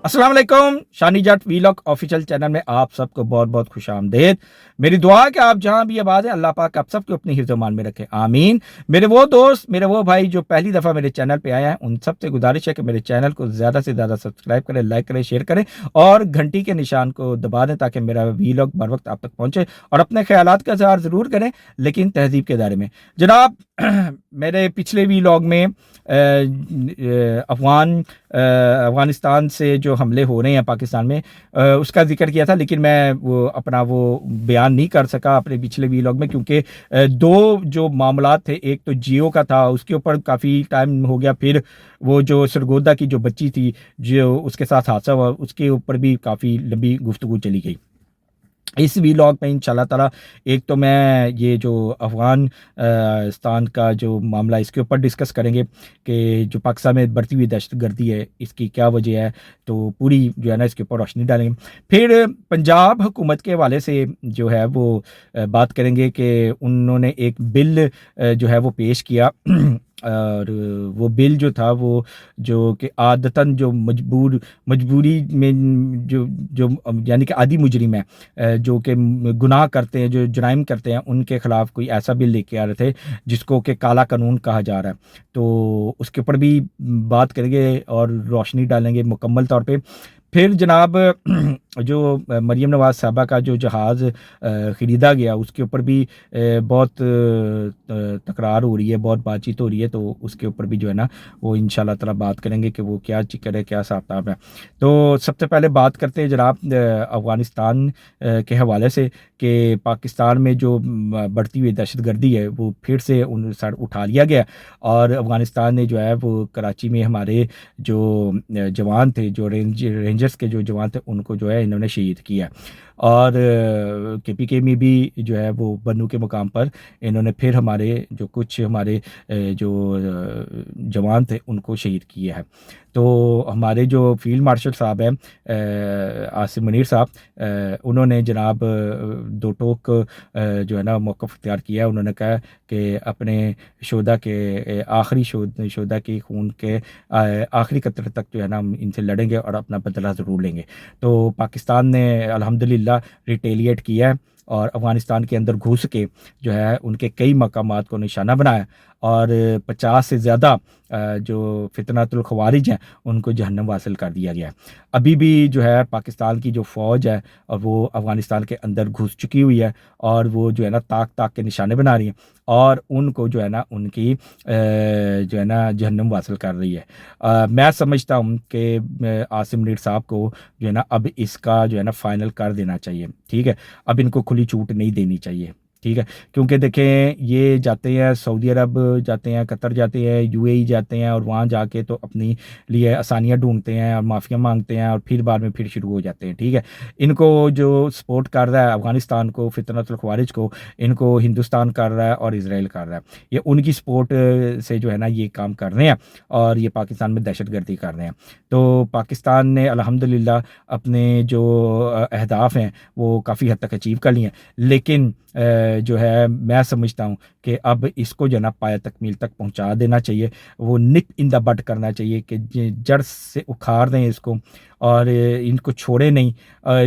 अस्सलाम वालेकुम। शानी जट vlog official channel में आप सबको बहुत बहुत खुश आमदेद। मेरी दुआ है कि आप जहाँ भी आबाद हैं अल्लाह पाक आप सबको अपनी हिफ्ज़ मान में रखे, आमीन। मेरे वो दोस्त, मेरे वो भाई जो पहली दफ़ा मेरे चैनल पे आए हैं, उन सबसे गुजारिश है कि मेरे चैनल को ज़्यादा से ज़्यादा सब्सक्राइब करें, लाइक करें, शेयर करें और घंटी के निशान को दबा दें ताकि मेरा वीलॉग बर वक्त आप तक पहुँचे। और अपने ख्यालात का इज़हार ज़रूर करें, लेकिन तहज़ीब के दायरे में। जनाब मेरे पिछले वीलॉग में अफ़गानिस्तान से जो हमले हो रहे हैं पाकिस्तान में, उसका जिक्र किया था, लेकिन मैं वो बयान नहीं कर सका अपने पिछले वीलॉग में, क्योंकि दो जो मामलात थे, एक तो जियो का था, उसके ऊपर काफ़ी टाइम हो गया, फिर वो जो सरगोदा की जो बच्ची थी जो उसके साथ हादसा हुआ, उसके ऊपर भी काफ़ी लंबी गुफ्तगू चली गई। इस वीलॉग में इंशाल्लाह ताला एक तो मैं ये जो अफ़गानिस्तान का जो मामला इसके ऊपर डिस्कस करेंगे कि जो पाकिस्तान में बढ़ती हुई दहशतगर्दी है इसकी क्या वजह है, तो पूरी जो है ना इसके ऊपर रोशनी डालेंगे। फिर पंजाब हुकूमत के हवाले से जो है वो बात करेंगे कि उन्होंने एक बिल जो है वो पेश किया और वो बिल जो था वो जो कि आदतन जो मजबूरी में जो यानी कि आदि मुजरिम है जो कि गुनाह करते हैं, जो जराइम करते हैं, उनके ख़िलाफ़ कोई ऐसा बिल लेके आ रहे थे जिसको कि काला कानून कहा जा रहा है। तो उसके ऊपर भी बात करेंगे और रोशनी डालेंगे मुकम्मल तौर पे। फिर जनाब जो मरीम नवाज़ साहबा का जो जहाज़ ख़रीदा गया उसके ऊपर भी बहुत तकरार हो रही है, बहुत बातचीत हो रही है, तो उसके ऊपर भी जो है ना वो इंशाल्लाह ताला बात करेंगे कि वो क्या चिकर है, क्या हिसाब किताब है। तो सबसे पहले बात करते हैं जनाब अफ़गानिस्तान के हवाले से कि पाकिस्तान में जो बढ़ती हुई दहशतगर्दी है वो फिर से उठा लिया गया और अफ़गानिस्तान ने जो है वो कराची में हमारे जो जवान थे, जो रेंजर्स के जो जवान थे, उनको जो है इन्होंने शहीद किया। और KPK में भी जो है वो बन्नू के मुकाम पर इन्होंने फिर हमारे जो कुछ हमारे जो जवान थे उनको शहीद किया है। तो हमारे जो फील्ड मार्शल साहब हैं आसिम मुनीर साहब, उन्होंने जनाब दो टोक जो है ना मौक़िफ़ इख्तियार किया है। उन्होंने कहा कि अपने शोधा के आखिरी शोधा की खून के आखिरी कतरे तक जो है ना हम इनसे लड़ेंगे और अपना बदला ज़रूर लेंगे। तो पाकिस्तान ने अल्हम्दुलिल्लाह रिटेलिएट किया है और अफ़गानिस्तान के अंदर घुस के जो है उनके कई मकामात को निशाना बनाया और 50 से ज़्यादा जो फितनातुल ख़वारिज हैं उनको जहन्नम हासिल कर दिया गया। अभी भी जो है पाकिस्तान की जो फ़ौज है और वो अफ़गानिस्तान के अंदर घुस चुकी हुई है और वो जो है ना ताक के निशाने बना रही है और उनको जो है ना उनकी जो है ना जहन्नम हासिल कर रही है। मैं समझता हूँ कि आसिम मुनीर साहब को जो है ना अब इसका जो है ना फ़ाइनल कर देना चाहिए, ठीक है। अब इनको खुली छूट नहीं देनी चाहिए, ठीक है, क्योंकि देखें ये जाते हैं सऊदी अरब जाते हैं, कतर जाते हैं, UAE जाते हैं और वहाँ जाके तो अपनी लिए आसानियाँ ढूंढते हैं और माफ़िया मांगते हैं और फिर बाद में फिर शुरू हो जाते हैं, ठीक है। इनको जो सपोर्ट कर रहा है अफ़गानिस्तान को, फितनतुल ख़वारिज को, इनको हिंदुस्तान कर रहा है और इसराइल कर रहा है। ये उनकी सपोर्ट से जो है ना ये काम कर रहे हैं और ये पाकिस्तान में दहशतगर्दी कर रहे हैं। तो पाकिस्तान ने अल्हम्दुलिल्लाह अपने जो अहदाफ़ हैं वो काफ़ी हद तक अचीव कर लिए हैं, लेकिन जो है मैं समझता हूँ कि अब इसको जो ना पाया तकमील तक पहुँचा देना चाहिए। वो निप इन द बड करना चाहिए कि जड़ से उखाड़ दें इसको और इनको छोड़े नहीं।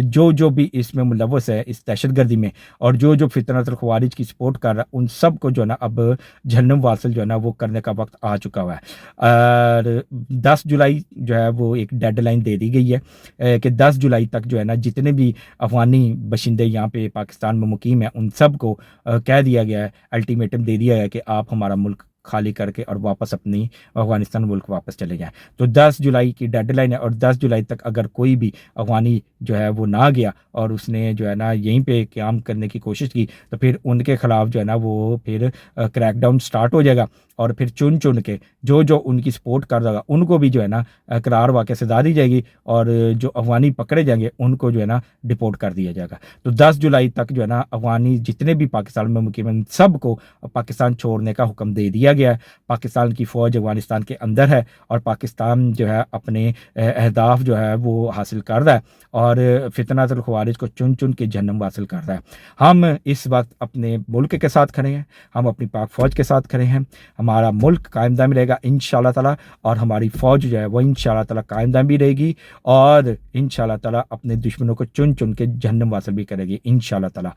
जो भी इसमें मुलव्वस है इस दहशतगर्दी में और जो फितनतुल ख़वारिज की सपोर्ट कर रहा है उन सब को जो है ना अब जहन्नम वासिल जो है ना वो करने का वक्त आ चुका हुआ है। और 10 जुलाई जो है वो एक डेडलाइन दे दी गई है कि 10 जुलाई तक जो है ना जितने भी अफ़गानी बशिंदे यहाँ पे पाकिस्तान में मुकीम हैं उन सब को कह दिया गया है, अल्टीमेटम दे दिया है कि आप हमारा मुल्क खाली करके और वापस अपनी अफ़गानिस्तान मुल्क वापस चले जाएं। तो 10 जुलाई की डेडलाइन है और 10 जुलाई तक अगर कोई भी अफ़गानी जो है वो ना गया और उसने जो है ना यहीं पे क़याम करने की कोशिश की तो फिर उनके ख़िलाफ़ जो है ना वो फिर क्रैकडाउन स्टार्ट हो जाएगा और फिर चुन के जो उनकी सपोर्ट कर देगा उनको भी जो है ना करार वाक़ई सज़ा दी जाएगी और जो अफ़गानी पकड़े जाएंगे उनको जो है ना डिपोर्ट कर दिया जाएगा। तो 10 जुलाई तक जो है ना अफ़गानी जितने भी पाकिस्तान में मुकीम हैं सबको पाकिस्तान छोड़ने का हुक्म दे दिया गया है। पाकिस्तान की फ़ौज अफ़गानिस्तान के अंदर है और पाकिस्तान जो है अपने अहदाफ जो है वो हासिल कर रहा है और फितनतुल ख़वारिज को चुन के जहन्नम हासिल कर रहा है। हम इस वक्त अपने मुल्क के साथ खड़े हैं, हम अपनी पाक फ़ौज के साथ खड़े हैं, हमारा मुल्क कायम दायम रहेगा इंशाअल्लाह ताला, और हमारी फ़ौज जो है वो इंशाअल्लाह ताला कायम दायम भी रहेगी, और इंशाअल्लाह ताला अपने दुश्मनों को चुन चुन के जहन्नम वासल भी करेगी इंशाअल्लाह ताला।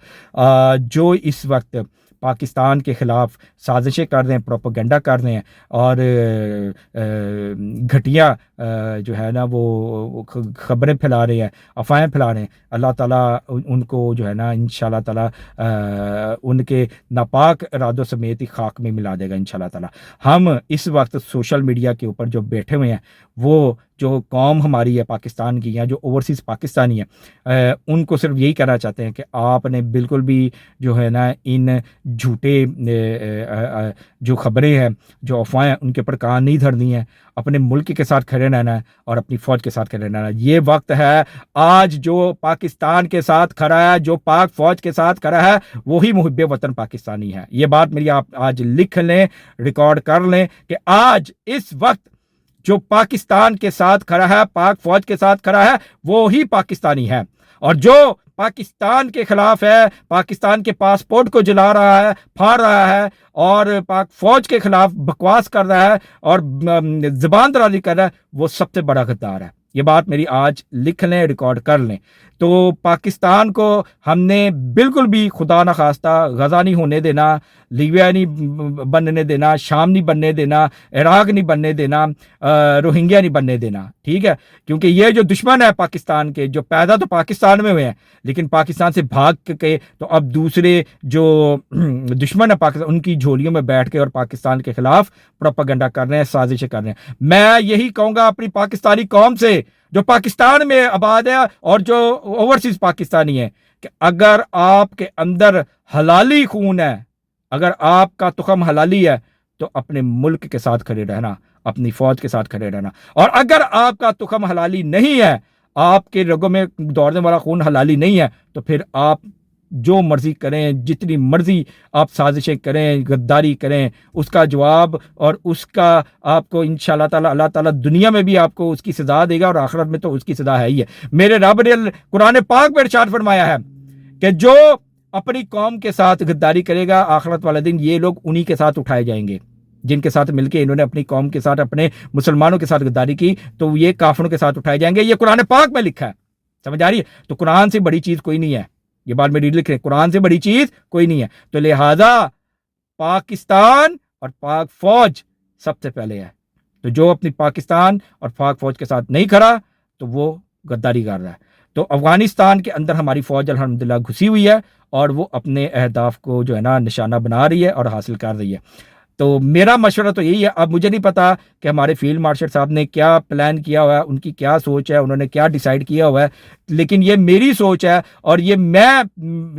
जो इस वक्त पाकिस्तान के ख़िलाफ़ साजिशें कर रहे हैं, प्रोपेगेंडा कर रहे हैं, और घटिया जो है ना वो ख़बरें फैला रहे हैं, अफ़वाहें फैला रहे हैं, अल्लाह ताला उनको जो है ना इंशाअल्लाह ताला उनके नापाक इरादों समेत ही खाक में मिला देगा इंशाअल्लाह ताला। हम इस वक्त सोशल मीडिया के ऊपर जो बैठे हुए हैं, वो जो कौम हमारी है पाकिस्तान की, या जो ओवरसीज़ पाकिस्तानी है, उनको सिर्फ यही कहना चाहते हैं कि आपने बिल्कुल भी जो है ना इन झूठे जो ख़बरें हैं, जो अफवाहें हैं, उनके ऊपर कान नहीं धरनी है। अपने मुल्क के साथ खड़े रहना है और अपनी फ़ौज के साथ खड़े रहना है। ये वक्त है आज जो पाकिस्तान के साथ खड़ा है, जो पाक फ़ौज के साथ खड़ा है, वही मुहिब्बे वतन पाकिस्तानी है। ये बात मेरी आप आज लिख लें, रिकॉर्ड कर लें कि आज इस वक्त जो पाकिस्तान के साथ खड़ा है, पाक फ़ौज के साथ खड़ा है, वो ही पाकिस्तानी है। और जो पाकिस्तान के खिलाफ है, पाकिस्तान के पासपोर्ट को जला रहा है, फाड़ रहा है, और पाक फ़ौज के खिलाफ बकवास कर रहा है और ज़बान दराज़ी कर रहा है, वो सबसे बड़ा गद्दार है। ये बात मेरी आज लिख लें, रिकॉर्ड कर लें। तो पाकिस्तान को हमने बिल्कुल भी खुदा न खास्ता गज़ा नहीं होने देना, लीबिया नहीं बनने देना, शाम नहीं बनने देना, इराक नहीं बनने देना, रोहिंग्या नहीं बनने देना, ठीक है। क्योंकि ये जो दुश्मन है पाकिस्तान के, जो पैदा तो पाकिस्तान में हुए हैं लेकिन पाकिस्तान से भाग के तो अब दूसरे जो दुश्मन है पाकिस्तान, उनकी झोलियों में बैठ के और पाकिस्तान के खिलाफ प्रोपेगेंडा कर रहे हैं, साजिशें कर रहे हैं। मैं यही कहूँगा अपनी पाकिस्तानी कौम से जो पाकिस्तान में आबाद है और जो ओवरसीज पाकिस्तानी है, कि अगर आपके अंदर हलाली खून है, अगर आपका तुखम हलाली है, तो अपने मुल्क के साथ खड़े रहना, अपनी फ़ौज के साथ खड़े रहना। और अगर आपका तुखम हलाली नहीं है, आपके रगों में दौड़ने वाला खून हलाली नहीं है, तो फिर आप जो मर्ज़ी करें, जितनी मर्ज़ी आप साजिशें करें, गद्दारी करें, उसका जवाब और उसका आपको इंशाअल्लाह ताला अल्लाह ताला दुनिया में भी आपको उसकी सज़ा देगा, और आखिरत में तो उसकी सज़ा है ही है। मेरे रब ने कुरान पाक में इरशाद फरमाया है कि जो अपनी कौम के साथ गद्दारी करेगा, आखिरत वाले दिन ये लोग उन्हीं के साथ उठाए जाएंगे जिनके साथ मिलकर इन्होंने अपनी कौम के साथ, अपने मुसलमानों के साथ गद्दारी की, तो ये काफिरों के साथ उठाए जाएंगे। ये कुरान पाक में लिखा है, समझ आ रही है। तो कुरान से बड़ी चीज़ कोई नहीं है, ये बात मेरी लिख रहे, कुरान से बड़ी चीज़ कोई नहीं है। तो लिहाजा पाकिस्तान और पाक फौज सबसे पहले है। तो जो अपनी पाकिस्तान और पाक फौज के साथ नहीं खड़ा, तो वो गद्दारी कर रहा है। तो अफगानिस्तान के अंदर हमारी फ़ौज अल्हम्दुलिल्लाह घुसी हुई है, और वो अपने अहदाफ को जो है ना निशाना बना रही है और हासिल कर रही है। तो मेरा मशवरा तो यही है। अब मुझे नहीं पता कि हमारे फील्ड मार्शल साहब ने क्या प्लान किया हुआ है, उनकी क्या सोच है, उन्होंने क्या डिसाइड किया हुआ है, लेकिन ये मेरी सोच है, और ये मैं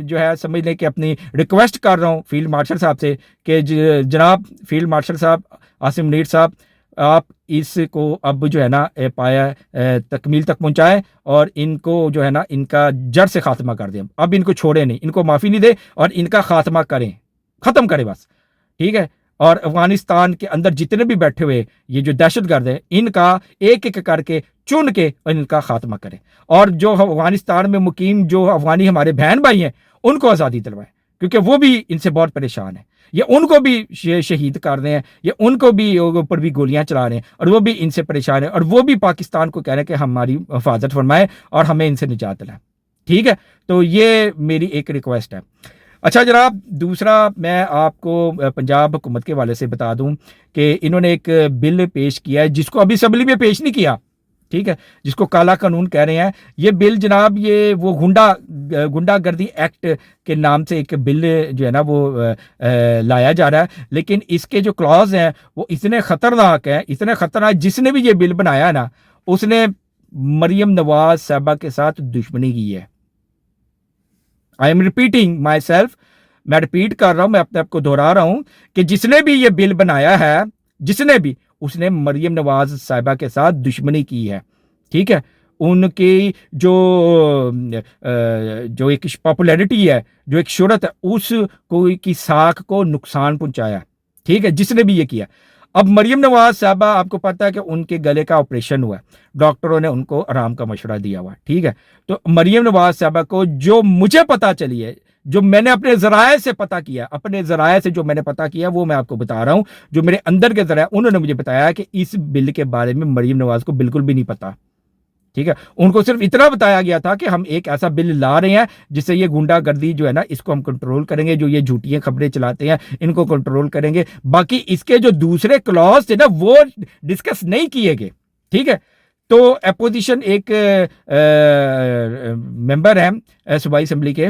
जो है समझ लें कि अपनी रिक्वेस्ट कर रहा हूँ फील्ड मार्शल साहब से कि जनाब फील्ड मार्शल साहब आसिम मुनीर साहब, आप इसको अब जो है ना पाया तकमील तक पहुँचाएँ, और इनको जो है ना इनका जड़ से खात्मा कर दें। अब इनको छोड़े नहीं, इनको माफ़ी नहीं दे, और इनका खात्मा करें, ख़त्म करें बस, ठीक है। और अफगानिस्तान के अंदर जितने भी बैठे हुए ये जो दहशतगर्द हैं, इनका एक एक करके चुन के इनका खात्मा करें, और जो अफगानिस्तान में मुकीम जो अफगानी हमारे बहन भाई हैं उनको आज़ादी दिलवाएं, क्योंकि वो भी इनसे बहुत परेशान है। ये उनको भी शहीद कर रहे हैं, ये उनको भी ऊपर भी गोलियां चला रहे हैं, और वो भी इनसे परेशान है, और वो भी पाकिस्तान को कह रहे हैं कि हमारी हिफाजत फरमाएं और हमें इनसे निजात दिलाएं, ठीक है। तो ये मेरी एक रिक्वेस्ट है। अच्छा जनाब, दूसरा मैं आपको पंजाब हुकूमत के हवाले से बता दूं कि इन्होंने एक बिल पेश किया है जिसको अभी असम्बली में पेश नहीं किया, ठीक है, जिसको काला कानून कह रहे हैं। ये बिल जनाब ये वो गुंडागर्दी एक्ट के नाम से एक बिल जो है ना वो लाया जा रहा है, लेकिन इसके जो क्लॉज हैं वो इतने ख़तरनाक हैं, इतने ख़तरनाक, जिसने भी ये बिल बनाया ना उसने मरियम नवाज साहबा के साथ दुश्मनी की है। I am repeating my self, मैं रिपीट कर रहा हूं, मैं अपने आप को दोहरा रहा हूं कि जिसने भी ये बिल बनाया है, जिसने भी, उसने मरियम नवाज साहिबा के साथ दुश्मनी की है, ठीक है। उनकी जो एक पॉपुलैरिटी है, जो एक शोहरत है, उस कोई की साख को नुकसान पहुंचाया, ठीक है, जिसने भी ये किया। अब मरियम नवाज साहबा, आपको पता है कि उनके गले का ऑपरेशन हुआ, डॉक्टरों ने उनको आराम का मशवरा दिया हुआ, ठीक है। तो मरियम नवाज साहबा को जो मुझे पता चली है, جو میں نے اپنے ذرائع سے پتہ کیا، اپنے ذرائع سے جو میں نے پتہ کیا وہ میں آپ کو بتا رہا ہوں، جو میرے اندر کے ذرائع، انہوں نے مجھے بتایا کہ اس بل کے بارے میں مریم نواز کو بالکل بھی نہیں پتہ، ٹھیک ہے. ان کو صرف اتنا بتایا گیا تھا کہ ہم ایک ایسا بل لا رہے ہیں جس سے یہ گنڈا گردی جو ہے نا اس کو ہم کنٹرول کریں گے، جو یہ جھوٹیاں خبریں چلاتے ہیں ان کو کنٹرول کریں گے. باقی اس کے جو دوسرے کلاز تھے نا وہ ڈسکس نہیں کیے گئے، ٹھیک ہے. تو اپوزیشن ایک ممبر ہیں صوبائی اسمبلی کے،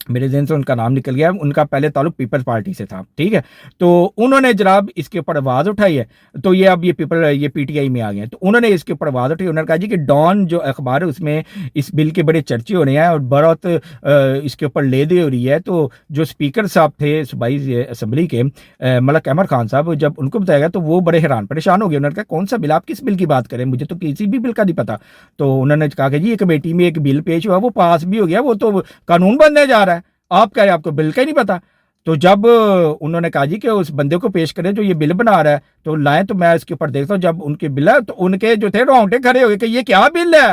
میرے ذہن سے ان کا نام نکل گیا، ان کا پہلے تعلق پیپلز پارٹی سے تھا، ٹھیک ہے. تو انہوں نے جناب اس کے اوپر آواز اٹھائی ہے. تو یہ اب یہ پی ٹی آئی میں آ گئے ہیں. تو انہوں نے اس کے اوپر آواز اٹھائی، انہوں نے کہا جی کہ ڈان جو اخبار ہے اس میں اس بل کے بڑے چرچے ہو رہے ہیں اور بہت اس کے اوپر لے دے ہو رہی ہے. تو جو اسپیکر صاحب تھے صوبائی اسمبلی کے ملک احمد خان صاحب، جب ان کو بتایا گیا تو وہ بڑے حیران پریشان ہو گئے. انہوں نے کہا کون سا بل، آپ کس بل کی بات کریں، مجھے تو کسی بھی بل کا نہیں پتا. تو انہوں نے کہا کہ جی یہ کمیٹی میں ایک بل پیش ہوا، وہ پاس بھی ہو گیا، وہ تو قانون بننے جا رہا ہے، آپ کہہ رہے ہیں آپ کو بل کا ہی نہیں پتا. تو جب انہوں نے کہا جی کہ اس بندے کو پیش کریں جو یہ بل بنا رہا ہے تو لائیں تو میں اس کے اوپر دیکھتا ہوں. جب ان کے بل ہے تو ان کے جو تھے رونگٹے کھڑے ہو گئے کہ یہ کیا بل ہے.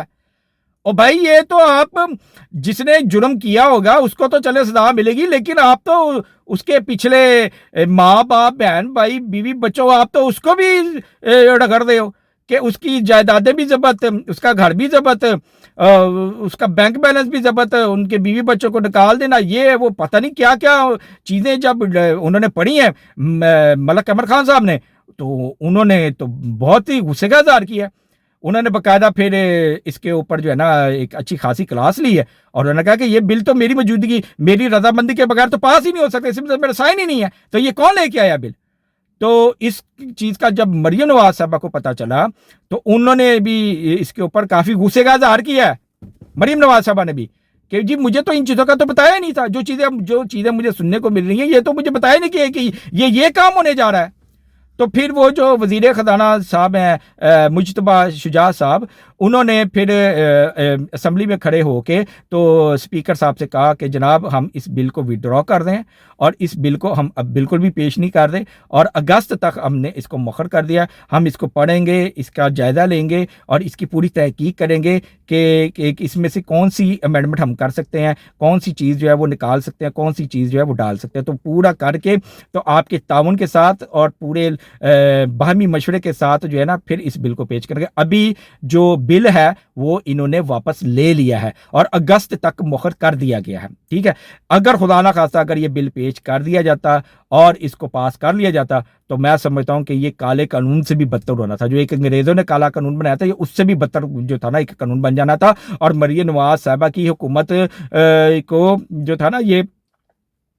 اور بھائی یہ تو آپ جس نے جرم کیا ہوگا اس کو تو چلے سزا ملے گی، لیکن آپ تو اس کے پچھلے ماں باپ بہن بھائی بیوی بچوں آپ تو اس کو بھی رگڑ دے ہو کہ اس کی جائیدادیں بھی ضبط، اس کا گھر بھی ضبط، اس کا بینک بیلنس بھی ضبط، ان کے بیوی بچوں کو نکال دینا، یہ وہ پتہ نہیں کیا کیا چیزیں جب انہوں نے پڑھی ہیں ملک احمد خان صاحب نے تو انہوں نے تو بہت ہی غصے کا اظہار کیا. انہوں نے باقاعدہ پھر اس کے اوپر جو ہے نا ایک اچھی خاصی کلاس لی ہے اور انہوں نے کہا کہ یہ بل تو میری موجودگی، میری رضامندی کے بغیر تو پاس ہی نہیں ہو سکتا، اس میں میرا سائن ہی نہیں ہے، تو یہ کون لے کے آیا بل. تو اس چیز کا جب مریم نواز صاحبہ کو پتا چلا تو انہوں نے بھی اس کے اوپر کافی غصے کا اظہار کیا ہے، مریم نواز صاحبہ نے بھی، کہ جی مجھے تو ان چیزوں کا تو بتایا نہیں تھا، جو چیزیں مجھے سننے کو مل رہی ہیں یہ تو مجھے بتایا نہیں کہ یہ کام ہونے جا رہا ہے. تو پھر وہ جو وزیر خزانہ صاحب ہیں مجتبی شجاع صاحب، انہوں نے پھر اسمبلی میں کھڑے ہو کے تو اسپیکر صاحب سے کہا کہ جناب ہم اس بل کو وڈرا کر دیں اور اس بل کو ہم اب بالکل بھی پیش نہیں کر دیں، اور اگست تک ہم نے اس کو مؤخر کر دیا. ہم اس کو پڑھیں گے، اس کا جائزہ لیں گے اور اس کی پوری تحقیق کریں گے کہ اس میں سے کون سی امینڈمنٹ ہم کر سکتے ہیں، کون سی چیز جو ہے وہ نکال سکتے ہیں، کون سی چیز جو ہے وہ ڈال سکتے ہیں. تو پورا کر کے تو آپ کے تعاون کے ساتھ اور پورے باہمی مشورے کے ساتھ جو ہے نا پھر اس بل کو پیش کریں گے. ابھی جو بل ہے وہ انہوں نے واپس لے لیا ہے اور اگست تک مؤخر کر دیا گیا ہے، ٹھیک ہے. اگر خدا نہ خواستہ اگر یہ بل پیش کر دیا جاتا اور اس کو پاس کر لیا جاتا تو میں سمجھتا ہوں کہ یہ کالے قانون سے بھی بدتر ہونا تھا. جو ایک انگریزوں نے کالا قانون بنایا تھا یہ اس سے بھی بدتر جو تھا نا ایک قانون بن جانا تھا، اور مریم نواز صاحبہ کی حکومت کو جو تھا نا یہ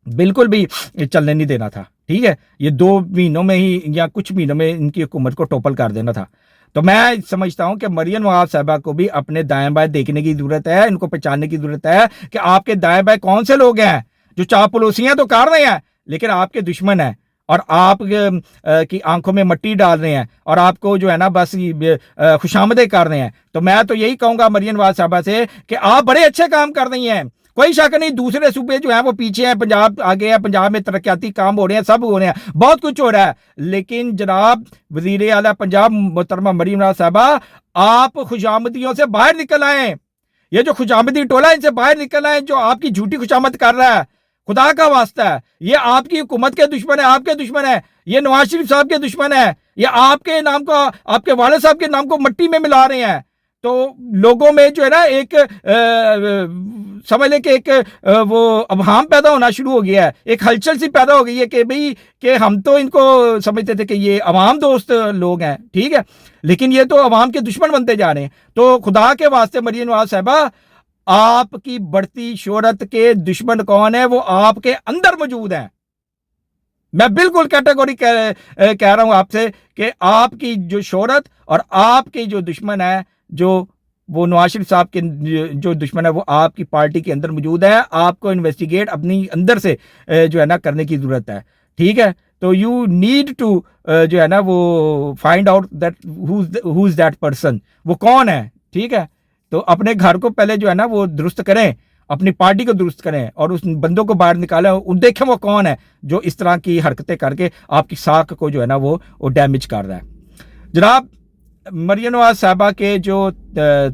بالکل بھی چلنے نہیں دینا تھا، ٹھیک ہے. یہ 2 مہینوں میں ہی یا کچھ مہینوں میں ان کی حکومت کو ٹوپل کر دینا تھا. تو میں سمجھتا ہوں کہ مریم نواز صاحبہ کو بھی اپنے دائیں بائیں دیکھنے کی ضرورت ہے، ان کو پہچاننے کی ضرورت ہے کہ آپ کے دائیں بائیں کون سے لوگ ہیں جو چاپلوسیاں تو کر رہے ہیں لیکن آپ کے دشمن ہیں اور آپ کی آنکھوں میں مٹی ڈال رہے ہیں اور آپ کو جو ہے نا بس خوشامدیں کر رہے ہیں. تو میں تو یہی کہوں گا مریم نواز صاحبہ سے کہ آپ بڑے اچھے کام کر رہی ہیں، کوئی شک نہیں. دوسرے صوبے جو ہیں وہ پیچھے ہیں، پنجاب آگے ہے، پنجاب میں ترقیاتی کام ہو رہے ہیں، سب ہو رہے ہیں، بہت کچھ ہو رہا ہے، لیکن جناب وزیر اعلیٰ پنجاب محترمہ مریم نواز صاحبہ آپ خوشامدیوں سے باہر نکل آئیں. یہ جو خوشامدی ٹولہ ان سے باہر نکل آئیں جو آپ کی جھوٹی خوشامد کر رہا ہے. خدا کا واسطہ ہے، یہ آپ کی حکومت کے دشمن ہے، آپ کے دشمن ہے، یہ نواز شریف صاحب کے دشمن ہے، یہ آپ کے نام کو، آپ کے والد صاحب کے نام کو مٹی میں ملا رہے ہیں. تو لوگوں میں جو ہے نا ایک سمجھ لیں کہ ایک وہ ابہام پیدا ہونا شروع ہو گیا ہے، ایک ہلچل سی پیدا ہو گئی ہے کہ بھئی کہ ہم تو ان کو سمجھتے تھے کہ یہ عوام دوست لوگ ہیں، ٹھیک ہے، لیکن یہ تو عوام کے دشمن بنتے جا رہے ہیں. تو خدا کے واسطے مریم نواز صاحبہ آپ کی بڑھتی شہرت کے دشمن کون ہے؟ وہ آپ کے اندر موجود ہیں. میں بالکل کیٹیگوری کہہ رہا ہوں آپ سے کہ آپ کی جو شہرت اور آپ کے جو دشمن ہے، جو وہ نواز شریف صاحب کے جو دشمن ہے وہ آپ کی پارٹی کے اندر موجود ہے. آپ کو انویسٹیگیٹ اپنی اندر سے جو ہے نا کرنے کی ضرورت ہے، ٹھیک ہے. تو یو نیڈ ٹو جو ہے نا وہ find out that who is that person, وہ کون ہے، ٹھیک ہے. تو اپنے گھر کو پہلے جو ہے نا وہ درست کریں، اپنی پارٹی کو درست کریں اور اس بندوں کو باہر نکالیں اور دیکھیں وہ کون ہے جو اس طرح کی حرکتیں کر کے آپ کی ساکھ کو جو ہے نا وہ ڈیمیج کر رہا ہے. جناب مریم نواز صاحبہ کے جو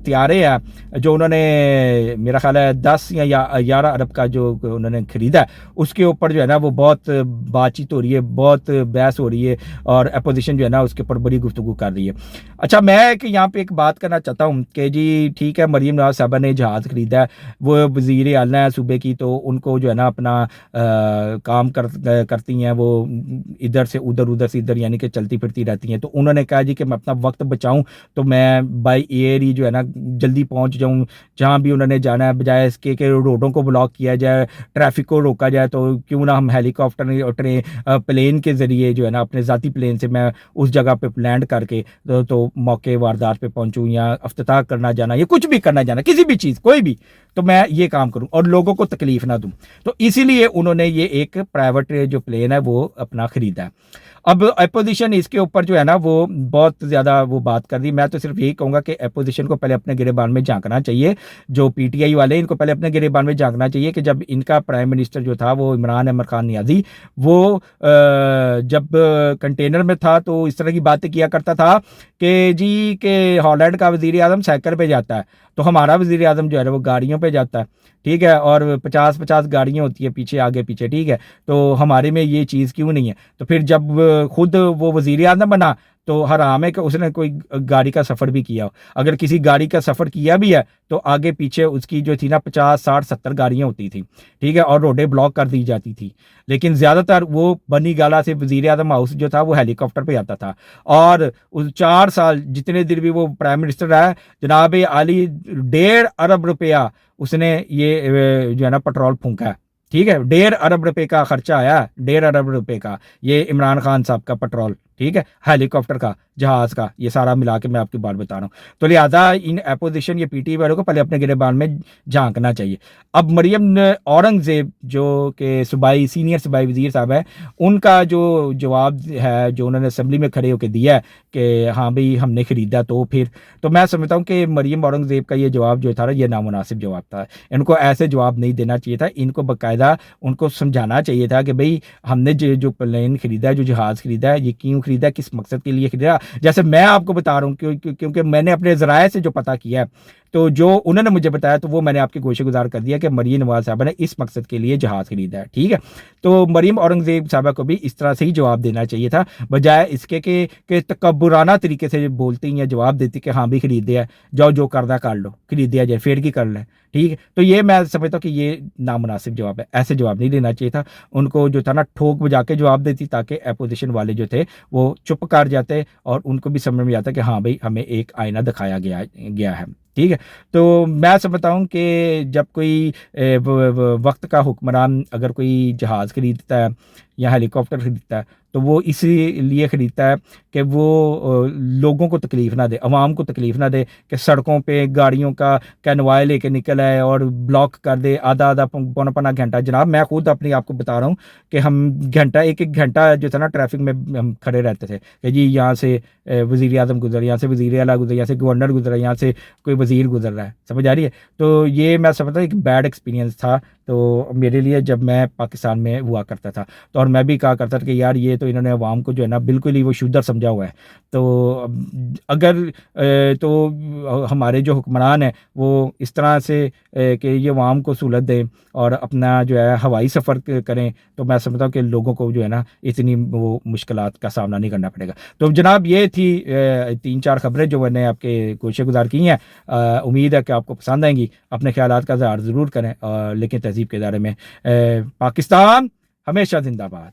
طیارے ہیں جو انہوں نے میرا خیال ہے 10 یا 11 ارب کا جو انہوں نے خریدا ہے، اس کے اوپر جو ہے نا وہ بہت بات چیت ہو رہی ہے، بہت بحث ہو رہی ہے، اور اپوزیشن جو ہے نا اس کے اوپر بڑی گفتگو کر رہی ہے۔ اچھا، میں یہاں پہ ایک بات کرنا چاہتا ہوں کہ جی ٹھیک ہے، مریم نواز صاحبہ نے جہاز خریدا ہے، وہ وزیر اعلیٰ ہیں صوبے کی، تو ان کو جو ہے نا اپنا کام کرتی ہیں، وہ ادھر سے ادھر سے ادھر یعنی کہ چلتی پھرتی رہتی ہیں، تو انہوں نے کہا جی کہ میں اپنا وقت بچاؤں تو میں بائی ایئر ہی جو ہے نا جلدی پہنچ جاؤں جہاں بھی انہوں نے جانا ہے، بجائے اس کے کہ روڈوں کو بلاک کیا جائے، ٹریفک کو روکا جائے، تو کیوں نہ ہم ہیلی کاپٹر اور پلین کے ذریعے جو ہے نا اپنے ذاتی پلین سے میں اس جگہ پہ لینڈ کر کے تو موقع واردات پہ پہنچوں، یا افتتاح کرنا جانا یا کچھ بھی کرنا جانا، کسی بھی چیز کوئی بھی، تو میں یہ کام کروں اور لوگوں کو تکلیف نہ دوں۔ تو اسی لیے انہوں نے یہ ایک پرائیویٹ جو پلین ہے وہ اپنا خریدا ہے۔ اب اپوزیشن اس کے اوپر جو ہے نا وہ بہت زیادہ وہ بات کر دی۔ میں تو صرف یہی کہوں گا کہ اپوزیشن کو پہلے اپنے گریبان میں جھانکنا چاہیے، جو پی ٹی آئی والے ان کو پہلے اپنے گریبان میں جھانکنا چاہیے کہ جب ان کا پرائم منسٹر جو تھا وہ عمران احمد خان نیازی، وہ جب کنٹینر میں تھا تو اس طرح کی باتیں کیا کرتا تھا کہ جی کہ ہالینڈ کا وزیر اعظم سائیکل پہ جاتا ہے تو ہمارا وزیر اعظم جو ہے وہ گاڑیوں پہ جاتا ہے، ٹھیک ہے، اور 50 گاڑیاں ہوتی ہیں پیچھے آگے پیچھے، ٹھیک ہے، تو ہمارے میں یہ چیز کیوں نہیں ہے؟ تو پھر جب خود وہ وزیر اعظم بنا تو حرام ہے کہ اس نے کوئی گاڑی کا سفر بھی کیا ہو۔ اگر کسی گاڑی کا سفر کیا بھی ہے تو آگے پیچھے اس کی جو تھی نا 50 60 70 گاڑیاں ہوتی تھیں، ٹھیک ہے، اور روڈیں بلاک کر دی جاتی تھی۔ لیکن زیادہ تر وہ بنی گالا سے وزیر اعظم ہاؤس جو تھا وہ ہیلی کاپٹر پہ آتا تھا، اور 4 سال جتنے دن بھی وہ پرائم منسٹر رہا ہے، جناب عالی 1.5 ارب روپیہ اس نے یہ جو ہے نا پیٹرول پھونکا ہے، ٹھیک ہے، 1.5 ارب روپے کا خرچہ آیا، 1.5 ارب روپے کا یہ عمران خان صاحب کا پیٹرول، ٹھیک ہے، ہیلی کاپٹر کا، جہاز کا، یہ سارا ملا کے میں آپ کی بات بتا رہا ہوں۔ تو لہٰذا ان اپوزیشن یا پی ٹی والوں کو پہلے اپنے گریبان میں جھانکنا چاہیے۔ اب مریم اورنگزیب جو کہ سینئر صوبائی وزیر صاحب ہے، ان کا جو جواب ہے جو انہوں نے اسمبلی میں کھڑے ہو کے دیا ہے کہ ہاں بھئی ہم نے خریدا، تو میں سمجھتا ہوں کہ مریم اورنگزیب کا یہ جواب جو تھا نا یہ نامناسب جواب تھا۔ ان کو ایسے جواب نہیں دینا چاہیے تھا، ان کو باقاعدہ ان کو سمجھانا چاہیے تھا کہ بھئی ہم نے جو پلین خریدا ہے، جو جہاز خریدا ہے، یہ کیوں خریدا ہے، کس مقصد کے لیے خریدا۔ جیسے میں آپ کو بتا رہا ہوں کیونکہ میں نے اپنے ذرائع سے جو پتہ کیا ہے، تو جو انہوں نے مجھے بتایا تو وہ میں نے آپ کے گوشے گزار کر دیا کہ مریم نواز صاحبہ نے اس مقصد کے لیے جہاز خریدا ہے، ٹھیک ہے۔ تو مریم اورنگزیب صاحبہ کو بھی اس طرح سے ہی جواب دینا چاہیے تھا، بجائے اس کے کہ تکبرانہ طریقے سے بولتی ہیں، جواب دیتی کہ ہاں بھی خریدے ہے، جاؤ جو کرنا کر لو، خریدے جائے پھر کی کر لیں، ٹھیک ہے۔ تو یہ میں سمجھتا ہوں کہ یہ نامناسب جواب ہے، ایسے جواب نہیں دینا چاہیے تھا ان کو، جو تھا نا ٹھوک بجا کے جواب دیتی تاکہ اپوزیشن والے جو تھے وہ چپ کر جاتے اور ان کو بھی سمجھ میں آتا کہ ہاں بھئی ہمیں ایک آئینہ دکھایا گیا ہے، ٹھیک ہے۔ تو میں سمجھتا ہوں کہ جب کوئی وقت کا حکمران اگر کوئی جہاز خریدتا ہے یا ہیلی کاپٹر خریدتا ہے تو وہ اسی لیے خریدتا ہے کہ وہ لوگوں کو تکلیف نہ دے، عوام کو تکلیف نہ دے، کہ سڑکوں پہ گاڑیوں کا کینوائے لے کے نکل آئے اور بلاک کر دے آدھا پونا گھنٹہ۔ جناب میں خود اپنی آپ کو بتا رہا ہوں کہ ہم ایک گھنٹہ جو تھا نا ٹریفک میں ہم کھڑے رہتے تھے کہ جی یہاں سے وزیر اعظم گزر، یہاں سے وزیر اعلیٰ گزر، یہاں سے گورنر گزرا، یہاں سے کوئی وزیر گزر رہا ہے، سمجھ آ رہی ہے؟ تو یہ میں سمجھتا ہوں ایک بیڈ ایکسپیرینس تھا تو میرے لیے جب میں پاکستان میں ہوا کرتا تھا، تو اور میں بھی کہا کرتا تھا کہ یار یہ تو انہوں نے عوام کو جو ہے نا بالکل ہی وہ شودر سمجھا ہوا ہے۔ تو اگر تو ہمارے جو حکمران ہیں وہ اس طرح سے کہ یہ عوام کو سہولت دیں اور اپنا جو ہے ہوائی سفر کریں، تو میں سمجھتا ہوں کہ لوگوں کو جو ہے نا اتنی وہ مشکلات کا سامنا نہیں کرنا پڑے گا۔ تو جناب یہ تھی 3-4 خبریں جو میں نے آپ کے گوشے گزار کی ہیں، امید ہے کہ آپ کو پسند آئیں گی۔ اپنے خیالات کا اظہار ضرور کریں، لیکن تہذیب کے ادارے میں پاکستان ہمیشہ زندہ باد۔